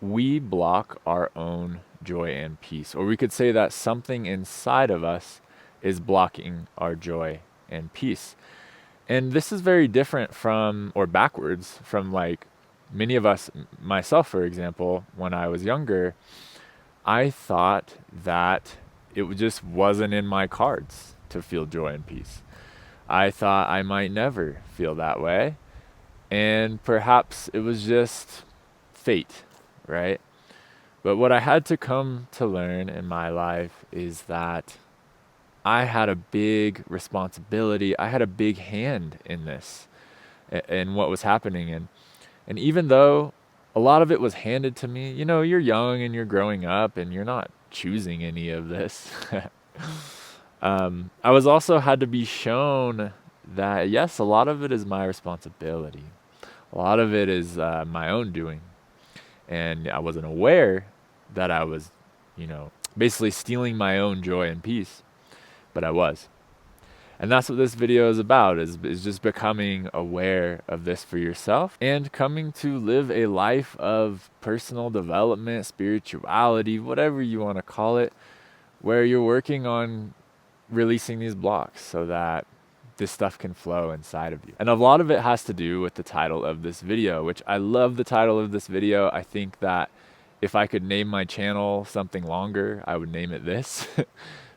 we block our own joy and peace. Or we could say that something inside of us is blocking our joy and peace. And this is very different from, or backwards from, like many of us, myself, for example, when I was younger, I thought that just wasn't in my cards to feel joy and peace. I thought I might never feel that way. And perhaps it was just fate, right? But what I had to come to learn in my life is that I had a big responsibility. I had a big hand in this, in what was happening. And even though a lot of it was handed to me, you're young and you're growing up and you're not choosing any of this. I was also had to be shown that, yes, a lot of it is my responsibility. A lot of it is my own doing. And I wasn't aware that I was, basically stealing my own joy and peace, but I was. And that's what this video is about, is just becoming aware of this for yourself and coming to live a life of personal development, spirituality, whatever you want to call it, where you're working on releasing these blocks so that this stuff can flow inside of you. And a lot of it has to do with the title of this video, which I love the title of this video. I think that if I could name my channel something longer, I would name it this.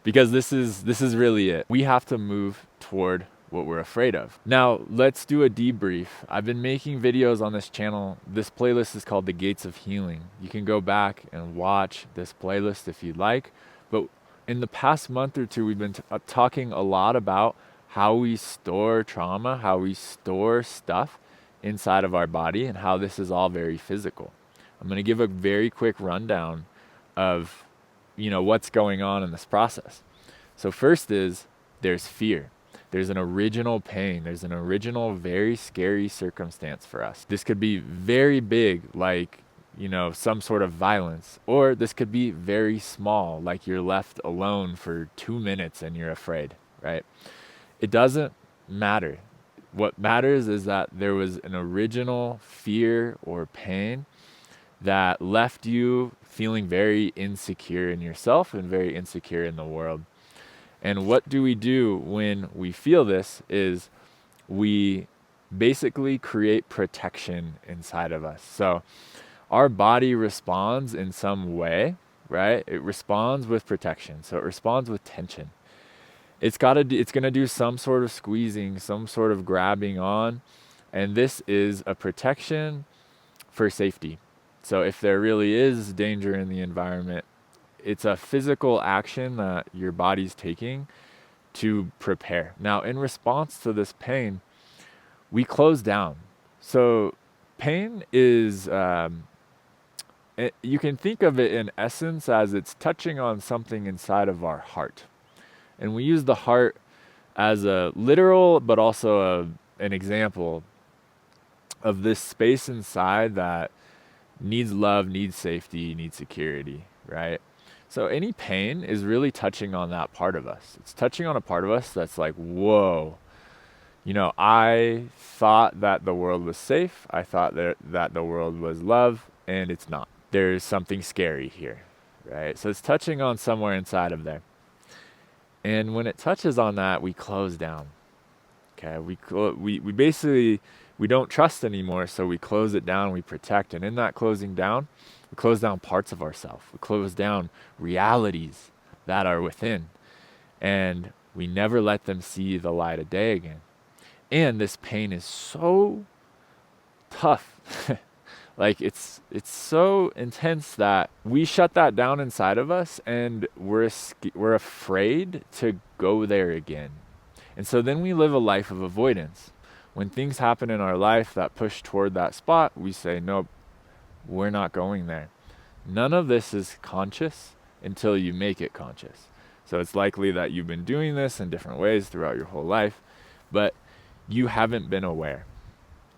Because this is really it. We have to move toward what we're afraid of. Now, let's do a debrief. I've been making videos on this channel. This playlist is called The Gates of Healing. You can go back and watch this playlist if you'd like. But in the past month or two, we've been talking a lot about how we store trauma, how we store stuff inside of our body, and how this is all very physical. I'm going to give a very quick rundown of what's going on in this process. So first is there's fear. There's an original pain. There's an original very scary circumstance for us. This could be very big, like, some sort of violence, or this could be very small, like you're left alone for 2 minutes and you're afraid, right? It doesn't matter. What matters is that there was an original fear or pain that left you feeling very insecure in yourself and very insecure in the world. And what do we do when we feel this is we basically create protection inside of us. So our body responds in some way, right? It responds with protection. So it responds with tension. It's going to do some sort of squeezing, some sort of grabbing on, and this is a protection for safety. So if there really is danger in the environment, it's a physical action that your body's taking to prepare. Now, in response to this pain, we close down. So pain is, you can think of it in essence as it's touching on something inside of our heart. And we use the heart as a literal, but also an example of this space inside that needs love, needs safety, needs security, right? So any pain is really touching on that part of us. It's touching on a part of us that's like, whoa, I thought that the world was safe. I thought that the world was love, and it's not. There's something scary here, right? So it's touching on somewhere inside of there. And when it touches on that, we close down. Okay, we basically, we don't trust anymore, so we close it down, we protect. And in that closing down, we close down parts of ourselves. We close down realities that are within. And we never let them see the light of day again. And this pain is so tough. Like it's so intense that we shut that down inside of us, and we're afraid to go there again. And so then we live a life of avoidance. When things happen in our life that push toward that spot, we say, nope, we're not going there. None of this is conscious until you make it conscious. So it's likely that you've been doing this in different ways throughout your whole life, but you haven't been aware.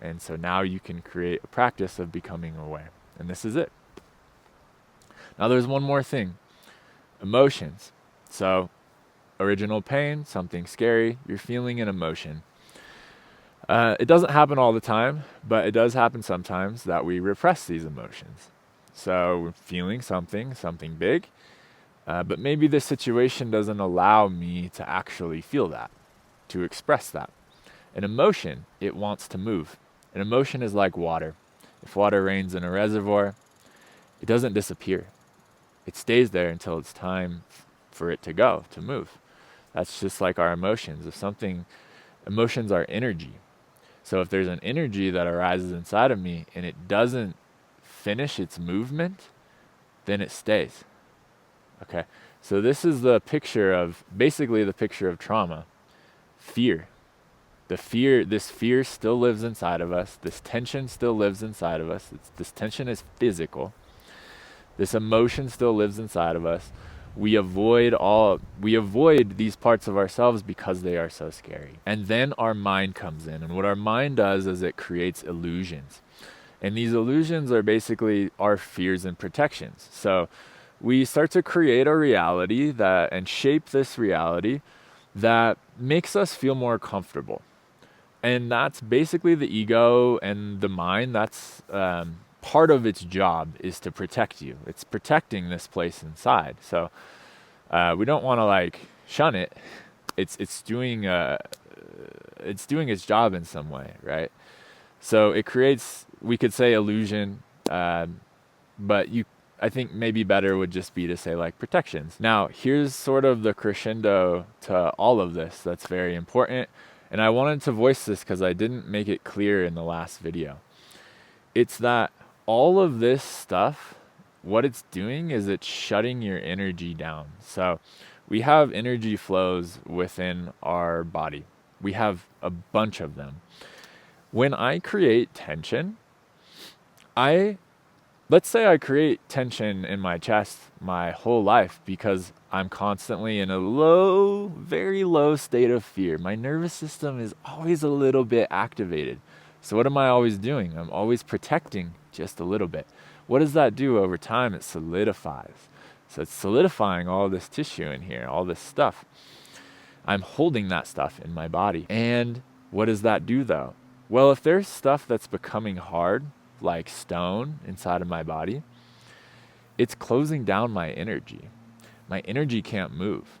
And so now you can create a practice of becoming aware. And this is it. Now there's one more thing. Emotions. So original pain, something scary, you're feeling an emotion. It doesn't happen all the time, but it does happen sometimes that we repress these emotions. So we're feeling something big, but maybe the situation doesn't allow me to actually feel that, to express that. An emotion, it wants to move. An emotion is like water. If water rains in a reservoir, it doesn't disappear. It stays there until it's time for it to go, to move. That's just like our emotions. Emotions are energy. So if there's an energy that arises inside of me and it doesn't finish its movement, then it stays. Okay. So this is basically the picture of trauma. Fear. This fear still lives inside of us. This tension still lives inside of us. This tension is physical. This emotion still lives inside of us. We avoid these parts of ourselves because they are so scary. And then our mind comes in. And what our mind does is it creates illusions. And these illusions are basically our fears and protections. So we start to create a reality and shape this reality that makes us feel more comfortable. And that's basically the ego and the mind. That's part of its job is to protect you. It's protecting this place inside. So we don't want to like shun it. It's doing its job in some way, right? So it creates, we could say illusion, but I think maybe better would just be to say like protections. Now, here's sort of the crescendo to all of this that's very important. And I wanted to voice this because I didn't make it clear in the last video. It's that all of this stuff, what it's doing is it's shutting your energy down. So we have energy flows within our body. We have a bunch of them. When I create tension, let's say I create tension in my chest my whole life because I'm constantly in a very low state of fear. My nervous system is always a little bit activated. So what am I always doing? I'm always protecting just a little bit. What does that do over time? It solidifies. So it's solidifying all this tissue in here, all this stuff. I'm holding that stuff in my body. And what does that do though? Well, if there's stuff that's becoming hard, like stone inside of my body, it's closing down my energy. My energy can't move.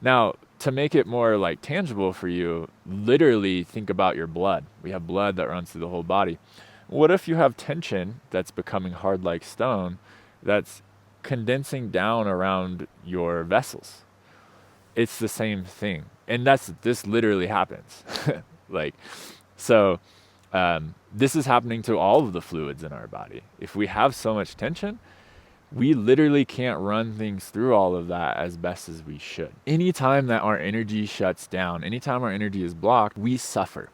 Now, to make it more like tangible for you, literally think about your blood. We have blood that runs through the whole body. What if you have tension that's becoming hard like stone that's condensing down around your vessels? It's the same thing. And this literally happens. This is happening to all of the fluids in our body. If we have so much tension, we literally can't run things through all of that as best as we should. Anytime that our energy shuts down, anytime our energy is blocked, we suffer.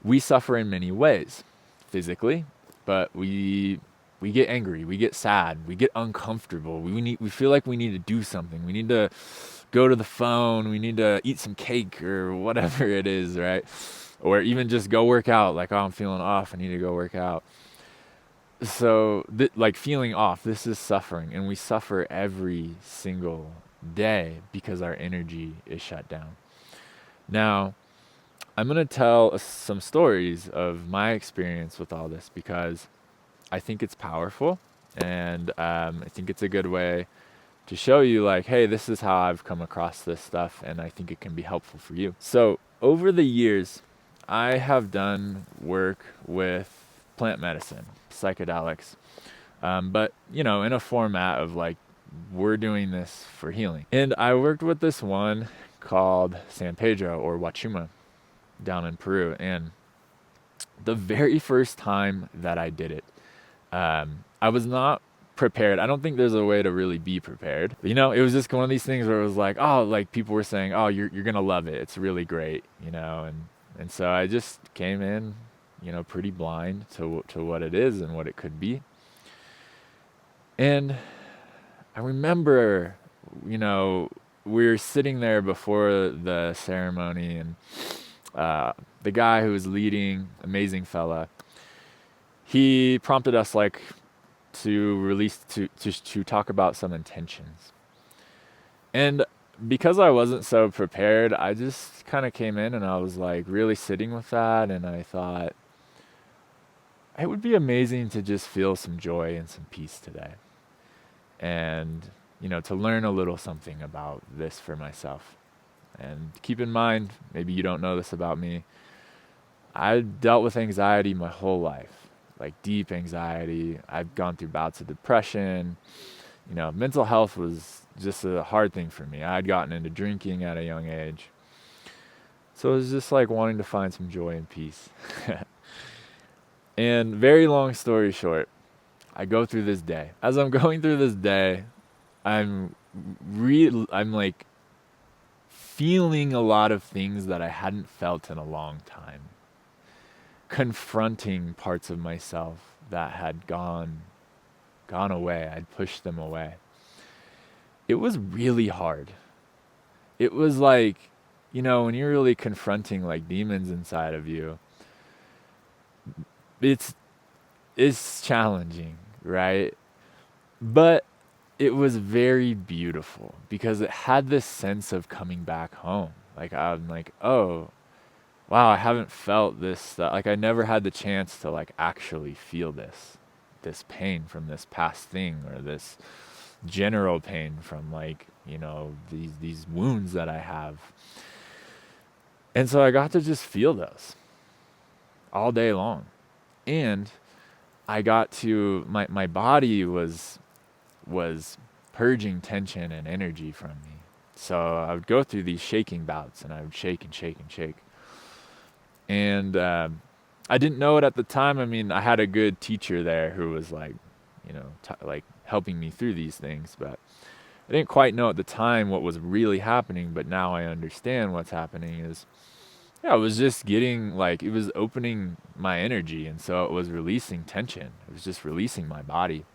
We suffer in many ways, physically, but we get angry, we get sad, we get uncomfortable. We feel like we need to do something. We need to go to the phone, we need to eat some cake or whatever it is, right? Or even just go work out, like, oh, I'm feeling off, I need to go work out. So, feeling off, this is suffering, and we suffer every single day because our energy is shut down. Now, I'm going to tell some stories of my experience with all this because I think it's powerful, and I think it's a good way to show you, like, hey, this is how I've come across this stuff, and I think it can be helpful for you. So, over the years, I have done work with plant medicine, psychedelics, but in a format of like, we're doing this for healing. And I worked with this one called San Pedro or Huachuma down in Peru. And the very first time that I did it, I was not prepared. I don't think there's a way to really be prepared. It was just one of these things where it was like, oh, like people were saying, oh, you're gonna love it. It's really great, and so I just came in, pretty blind to what it is and what it could be. And I remember, we were sitting there before the ceremony, and the guy who was leading, amazing fella, he prompted us to talk about some intentions. And because I wasn't so prepared, I just kind of came in and I was like really sitting with that, and I thought, it would be amazing to just feel some joy and some peace today. And, to learn a little something about this for myself. And keep in mind, maybe you don't know this about me, I dealt with anxiety my whole life, like deep anxiety. I've gone through bouts of depression. Mental health was just a hard thing for me. I had gotten into drinking at a young age. So it was just like wanting to find some joy and peace. And very long story short, I go through this day. As I'm going through this day, I'm I'm like feeling a lot of things that I hadn't felt in a long time. Confronting parts of myself that had gone away. I'd pushed them away. It was really hard. It was like, when you're really confronting like demons inside of you, it's challenging, right? But it was very beautiful because it had this sense of coming back home. Like I'm like, oh, wow, I haven't felt this stuff. Like I never had the chance to like actually feel this pain from this past thing, or this general pain from like, these wounds that I have. And so I got to just feel those all day long. And I got to my body was purging tension and energy from me. So I would go through these shaking bouts, and I would shake and shake and shake. And I didn't know it at the time. I mean, I had a good teacher there who was like, like helping me through these things, but I didn't quite know at the time what was really happening. But now I understand what's happening is, yeah, it was just getting like, it was opening my energy. And so it was releasing tension. It was just releasing my body.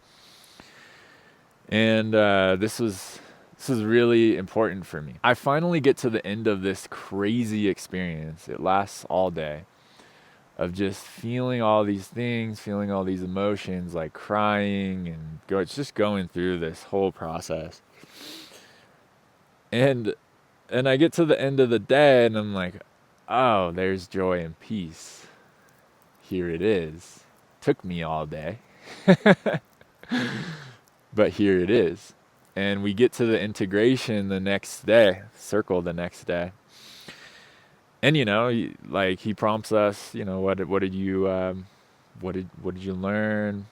And this was really important for me. I finally get to the end of this crazy experience. It lasts all day, of just feeling all these things, feeling all these emotions, like crying and it's just going through this whole process. And I get to the end of the day, and I'm like, oh, there's joy and peace. Here it is. Took me all day. But here it is. And we get to the integration the next day, circle the next day. And like he prompts us, what did you learn?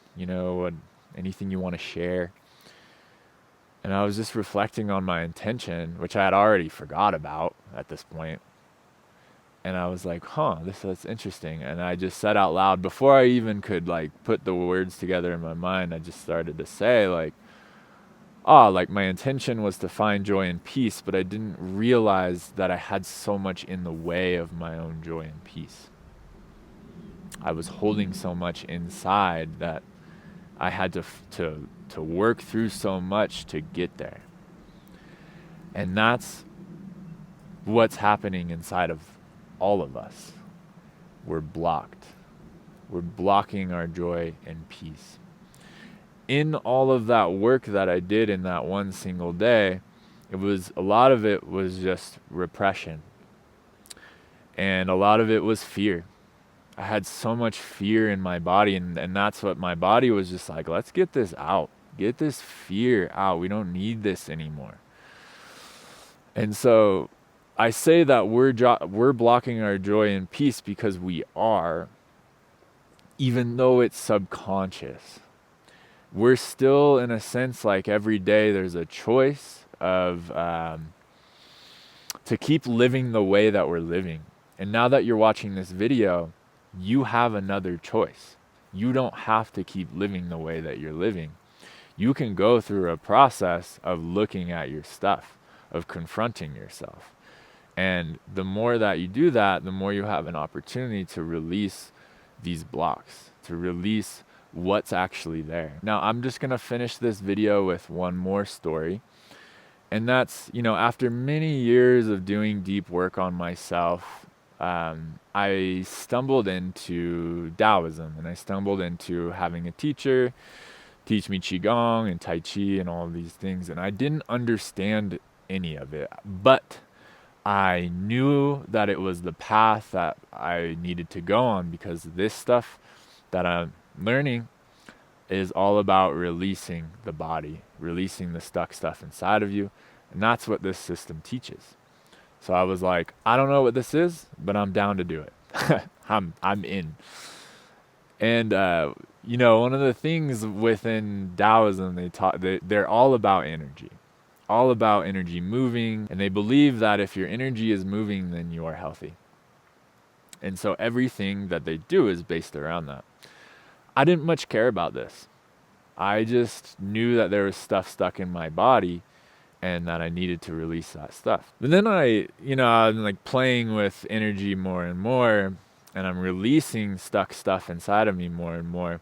Anything you want to share? And I was just reflecting on my intention, which I had already forgot about at this point. And I was like, that's interesting. And I just said out loud, before I even could like put the words together in my mind, I just started to say like, like my intention was to find joy and peace, but I didn't realize that I had so much in the way of my own joy and peace. I was holding so much inside that I had to work through so much to get there. And that's what's happening inside of all of us. We're blocked. We're blocking our joy and peace. In all of that work that I did in that one single day, a lot of it was just repression. And a lot of it was fear. I had so much fear in my body, and that's what my body was just like, let's get this out. Get this fear out. We don't need this anymore. And so I say that we're blocking our joy and peace because we are, even though it's subconscious. We're still, in a sense, like every day there's a choice of to keep living the way that we're living. And now that you're watching this video, you have another choice. You don't have to keep living the way that you're living. You can go through a process of looking at your stuff, of confronting yourself. And the more that you do that, the more you have an opportunity to release these blocks, to release what's actually there. Now, I'm just going to finish this video with one more story. And that's, after many years of doing deep work on myself, I stumbled into Taoism, and I stumbled into having a teacher teach me Qigong and Tai Chi and all of these things. And I didn't understand any of it, but I knew that it was the path that I needed to go on, because this stuff that Learning is all about releasing the body, releasing the stuck stuff inside of you. And that's what this system teaches. So I was like, I don't know what this is, but I'm down to do it. I'm in. And one of the things within Taoism, they're all about energy, all about energy moving, and they believe that if your energy is moving, then you are healthy. And so everything that they do is based around that. I didn't much care about this. I just knew that there was stuff stuck in my body and that I needed to release that stuff. But then I'm like playing with energy more and more, and I'm releasing stuck stuff inside of me more and more,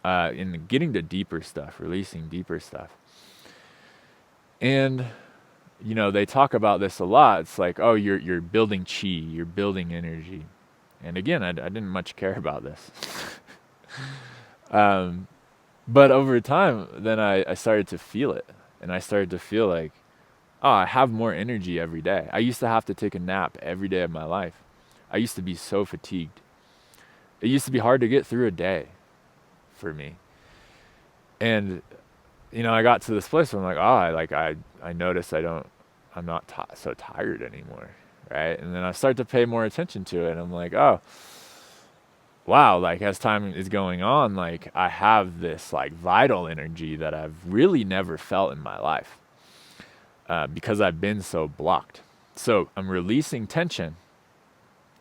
and getting to deeper stuff, releasing deeper stuff. And they talk about this a lot. It's like, oh, you're building chi, you're building energy. And again, I didn't much care about this. But over time, then I started to feel it. And I started to feel like, oh, I have more energy every day. I used to have to take a nap every day of my life. I used to be so fatigued. It used to be hard to get through a day for me. And, I got to this place where I'm like, I notice I'm not so tired anymore, right? And then I start to pay more attention to it. And I'm like, oh, wow, like as time is going on, like I have this like vital energy that I've really never felt in my life, because I've been so blocked. So I'm releasing tension.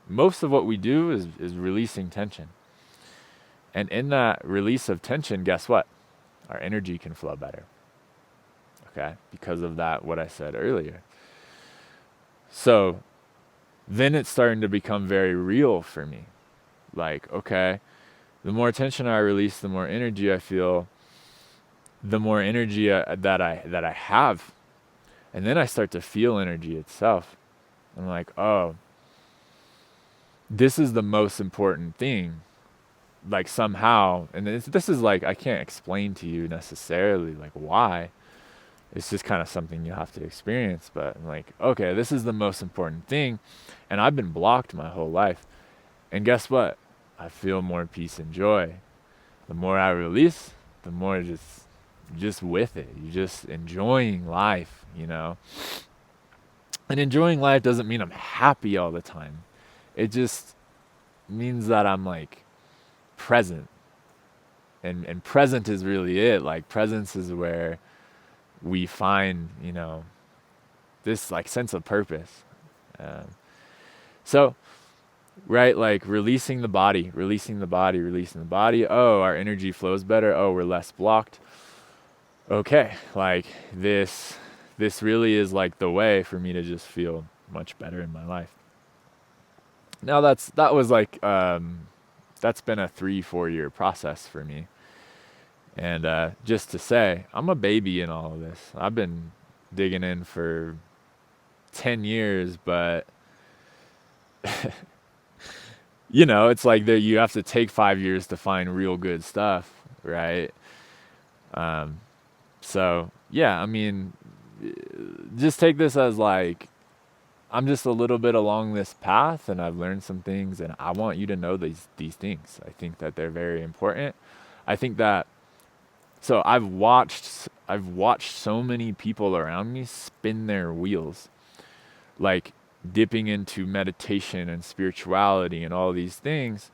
Most of what we do is releasing tension. And in that release of tension, guess what? Our energy can flow better. Okay? Because of that, what I said earlier. So then it's starting to become very real for me. Like, okay, the more tension I release, the more energy I feel, the more energy that I have. And then I start to feel energy itself. I'm like, oh, this is the most important thing. Like somehow, and this is like, I can't explain to you necessarily like why. It's just kind of something you have to experience. But I'm like, okay, this is the most important thing. And I've been blocked my whole life. And guess what? I feel more peace and joy. The more I release, the more just with it. You're just enjoying life, And enjoying life doesn't mean I'm happy all the time. It just means that I'm like present. And present is really it. Like presence is where we find, this like sense of purpose. So right, like releasing the body. Oh, our energy flows better. Oh, we're less blocked. Okay, like this really is like the way for me to just feel much better in my life. Now that's been a 3-4 year process for me. And just to say, I'm a baby in all of this. I've been digging in for 10 years, but it's like that you have to take 5 years to find real good stuff, right? So yeah, I mean, just take this as like, I'm just a little bit along this path and I've learned some things and I want you to know these things. I think that they're very important. I think that, so I've watched so many people around me spin their wheels, like dipping into meditation and spirituality and all these things,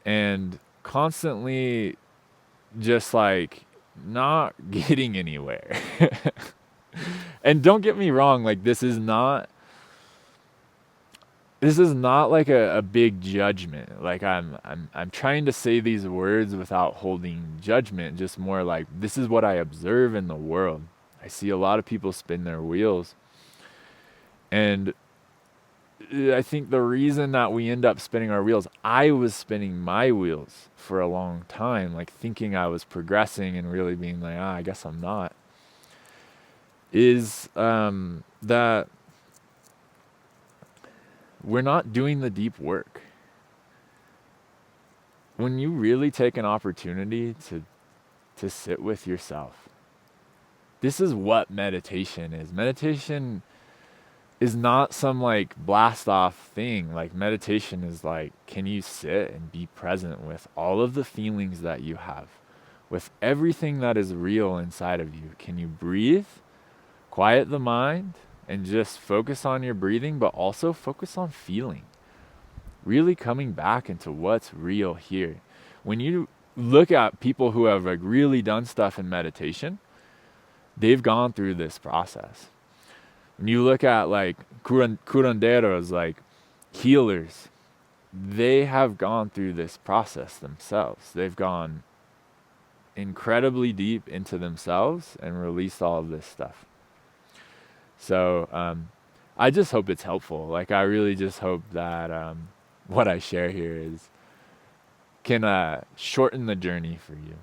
and constantly just like not getting anywhere. And don't get me wrong, like this is not like a big judgment. Like I'm trying to say these words without holding judgment, just more like this is what I observe in the world. I see a lot of people spin their wheels. And I think the reason that we end up spinning our wheels, I was spinning my wheels for a long time, like thinking I was progressing and really being like, I guess I'm not, is that we're not doing the deep work. When you really take an opportunity to sit with yourself, this is what meditation is. Meditation is not some like blast off thing. Like meditation is like, can you sit and be present with all of the feelings that you have, with everything that is real inside of you? Can you breathe, quiet the mind, and just focus on your breathing, but also focus on feeling? Really coming back into what's real here. When you look at people who have like really done stuff in meditation, they've gone through this process. When you look at like curanderos, like healers, they have gone through this process themselves. They've gone incredibly deep into themselves and released all of this stuff. So I just hope it's helpful. Like I really just hope that what I share here is can shorten the journey for you.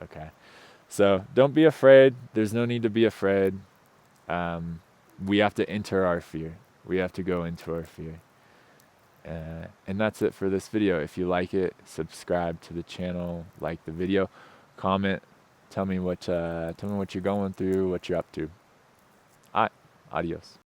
Okay. So don't be afraid. There's no need to be afraid. We have to enter our fear. We have to go into our fear. And that's it for this video. If you like it, subscribe to the channel, like the video, comment, tell me what you're going through, what you're up to. All right, adios.